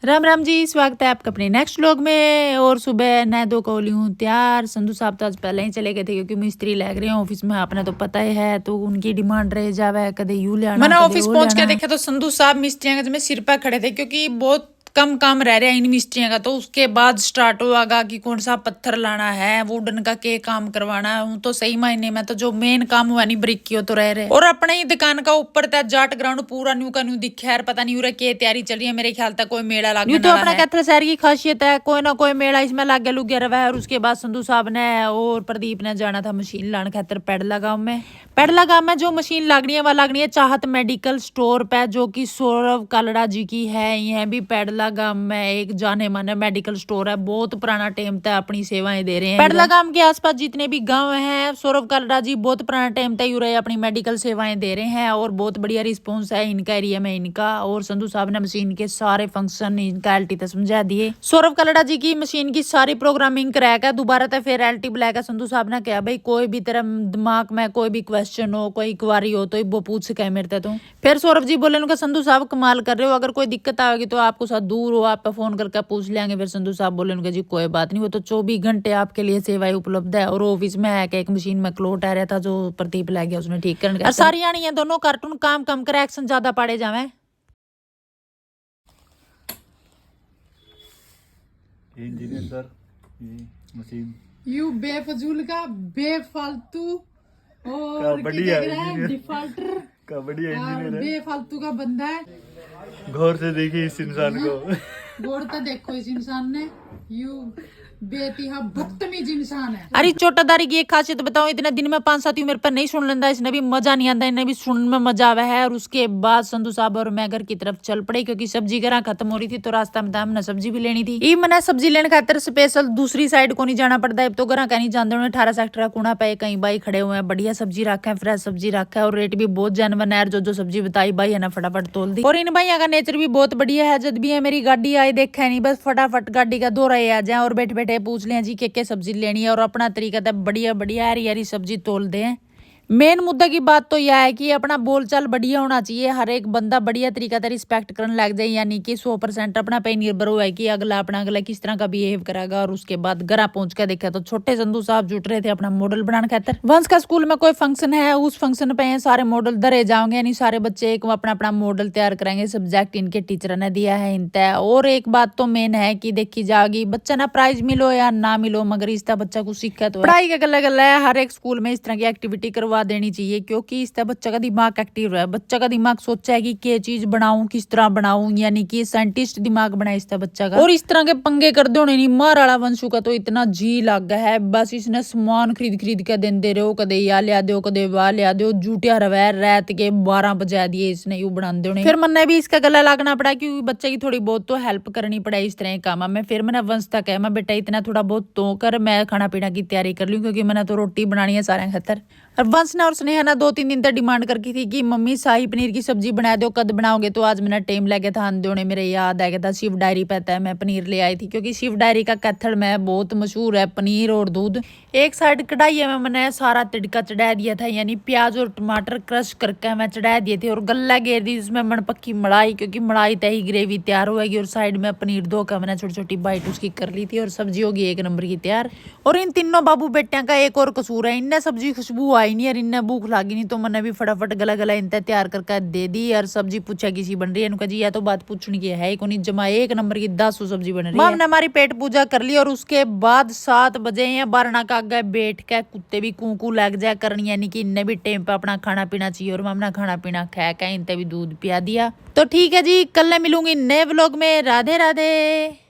राम राम जी, स्वागत है आपका अपने नेक्स्ट व्लॉग में। और सुबह नहा धो को ली हूँ तैयार। संधू साहब तो आज पहले ही चले गए थे क्योंकि मिस्त्री लग रहे हैं ऑफिस में, आपने तो पता ही है। तो उनकी डिमांड रह जावे, कदे यू ले आना, मैंने कदे ऑफिस वो पहुंच ले के आना। देखा तो संधू साहब मिस्त्रियों के सिर पर खड़े थे क्योंकि बहुत कम काम रह रहा है इन मिस्त्रियों का। तो उसके बाद स्टार्ट होगा कि कौन सा पत्थर लाना है, वुडन का के काम करवाना है। तो सही मायने में तो जो मेन काम हुआ नहीं ब्रिक की तो रह रहे। और अपने ही दुकान का ऊपर तक जाट ग्राउंड पूरा न्यू का न्यू दिखा है। पता नहीं उरे के तैयारी चल रही है। मेरे ख्याल तक कोई मेला लागने तो वाला अपना है। कैथल शहर की खासियत है, कोई ना कोई मेला इसमें लागे लुगे रहा है। और उसके बाद संधू साहब ने और प्रदीप ने जाना था मशीन लाने खातर पेडला गांव में। पेडला गांव में जो मशीन लागनी है वह लागनी है चाहत मेडिकल स्टोर पे, जो कि सौरभ कालड़ा जी की है। यह भी पेडला गांव में एक जाने माने मेडिकल स्टोर है। बहुत पुराना टाइम तक अपनी सेवाएं दे रहे हैं। पेडला गांव के आसपास जितने भी गांव हैं, सौरभ कालड़ा जी बहुत पुराना टाइम तक यूं अपनी मेडिकल सेवाएं दे रहे हैं। और बहुत बढ़िया रिस्पॉन्स है इनका एरिया में इनका। और संधू साहब ने मशीन के सारे फंक्शन इनका एलटी तक समझा दिए। सौरभ कालड़ा जी की मशीन की सारी प्रोग्रामिंग करा कर दोबारा तक फिर एलटी बुलाकर संधू साहब ने कहा भाई कोई भी तेरा दिमाग में कोई भी क्वेश्चन हो, कोई क्वारी हो तो वो पूछ सके मेरे तो। फिर सौरभ जी बोले उनका संधू साहब कमाल कर रहे हो, अगर कोई दिक्कत आएगी तो आपको साथ दूर हो आप पे फोन करके पूछ लेंगे। फिर संधू साहब बोले उनका जी कोई बात नहीं, वो तो 24 घंटे आपके लिए सेवाएं उपलब्ध है। और ऑफिस में है कि एक मशीन में क्लोट आ रहा था जो प्रदीप ला गया उसने ठीक करने का। सारी यानी है दोनों कार्टून काम कम कर एक्शन ज्यादा पाड़े जावे। इंजीनियर सर, ये मशीन यू बेफजूल का बेफालतू और का बढ़िया है डिफॉल्टर का बढ़िया इंजीनियर है। बेफालतू का बंदा है। गौर से देखिए इस इंसान को। गौर तो देखो इस इंसान ने, यू बेतिहा बदतमीज इंसान है। अरे चोटादारी की एक खासियत बताऊं, इतने दिन में 5-7 उम्र पर नहीं सुन लेता, इसने भी मजा नहीं आता, इन्हें भी सुनने में मजा आवा है। और उसके बाद संधू साहब और मैं घर की तरफ चल पड़े क्योंकि सब्जी घर खत्म हो रही थी। तो रास्ता में हमने सब्जी भी लेनी थी। ई मैंने सब्जी लेने खातर स्पेशल दूसरी साइड को नहीं जाना पड़ता है। तो घर का नहीं जानते उन्हें 18 सेक्टर कूड़ा पे कई बाई खड़े हुए हैं, बढ़िया सब्जी रखा है, फ्रेश सब्जी रखा है। और रेट भी बहुत जानवन है। जो सब्जी बताई भाई है ना फटाफट तोल दी। और इन भाइयों का नेचर भी बहुत बढ़िया है। जब भी है मेरी गाड़ी आई देखा नहीं, बस फटाफट गाड़ी का दौरा आ जाए और बैठे बैठे पूछ लें जी के सब्जी लेनी है। और अपना तरीका था बढ़िया बढ़िया हरी हरी सब्जी तोल दे। मेन मुद्दा की बात तो यह है कि अपना बोलचाल बढ़िया होना चाहिए। हर एक बंदा बढ़िया तरीका से रिस्पेक्ट करने लग जाए, यानी कि 100% अपना पे निर्भर हुआ है कि अगला किस तरह का बिहेव करेगा। और उसके बाद घर पहुंच कर देखा तो छोटे संधू साहब जुट रहे थे अपना मॉडल बनाने खातर। वंश का स्कूल में कोई फंक्शन है, उस फंक्शन पे सारे मॉडल धरे जाओगे, यानी सारे बच्चे एक अपना अपना मॉडल तैयार करेंगे। सब्जेक्ट इनके टीचर ने दिया है इनता। और एक बात तो मेन है कि देखी जाएगी बच्चा ना प्राइज मिलो या ना मिलो, मगर इसका बच्चा कुछ सीखा तो पढ़ाई का गला गला है। हर एक स्कूल में इस तरह की एक्टिविटी करवा देनी चाहिए क्योंकि इससे बच्चा का दिमाग एक्टिव रहे। बच्चा का दिमाग सोचा है कि क्या चीज बनाऊं, किस तरह बनाऊं, यानी कि साइंटिस्ट दिमाग बनाए इसका बच्चा का। और इस तरह के पंगे कर दो नहीं। मार वाला वंशु का तो इतना जी लग गया है, बस इसने सामान खरीद खरीद के देंदे रहो, कदे या लिया दो कदे वाह लिया दो। जूटिया रवा रात के 12 बजा दिए इसने यू बना दो। फिर मैंने भी इसका गला लागना पड़ा क्योंकि बच्चे की थोड़ी बहुत तो हेल्प करनी पड़े इस तरह के काम में। फिर मैंने वंश तक है मैं बेटा इतना थोड़ा बहुत तो कर, मैं खाना पीना की तैयारी कर लूं क्योंकि मैंने तो रोटी बनानी है सारे खातर। और वंश ने और स्नेहा ने 2-3 दिन तक डिमांड करकी थी कि मम्मी शाही पनीर की सब्जी बना दो, कद बनाओगे। तो आज मैंने टाइम लगे था आंदे होने, मेरे याद आ गया था शिव डायरी पता है मैं पनीर ले आई थी क्योंकि शिव डायरी का कैथल में बहुत मशहूर है पनीर और दूध। एक साइड कढ़ाई में मैंने सारा तिड़का चढ़ा दिया था, यानी प्याज और टमाटर क्रश करके मैं चढ़ा दिए थे। और गल्ला घेर दी जिसमें मनपक्की मलाई, क्योंकि मलाई तय ग्रेवी तैयार होगी। और साइड में पनीर धोकर मैंने छोटी छोटी बाइट उसकी कर ली थी। और सब्जी होगी 1 नंबर की तैयार। और इन तीनों बाबू बेटिया का एक और कसूर है, इनने सब्जी खुशबू आई नहीं और इनने भूख लागी नहीं। तो मैंने भी फटाफट गला गला इनता तैयार करके दे दी। और सब्जी पूछा किसी बन रही है, इनका जी यह तो बात पूछने की है को नहीं, जमा 1 नंबर की 10 सब्जी बन रही है। हमने हमारी पेट पूजा कर ली और उसके बाद 7 बजे या 12 का आगे बैठ के कुत्ते भी कूकू लग जाए करनी, यानी कि इनने भी टाइम पे अपना खाना पीना चाहिए। और मैं खाना पीना खा के इनते भी दूध पिया दिया। तो ठीक है जी, कल मिलूंगी नए व्लॉग में। राधे राधे।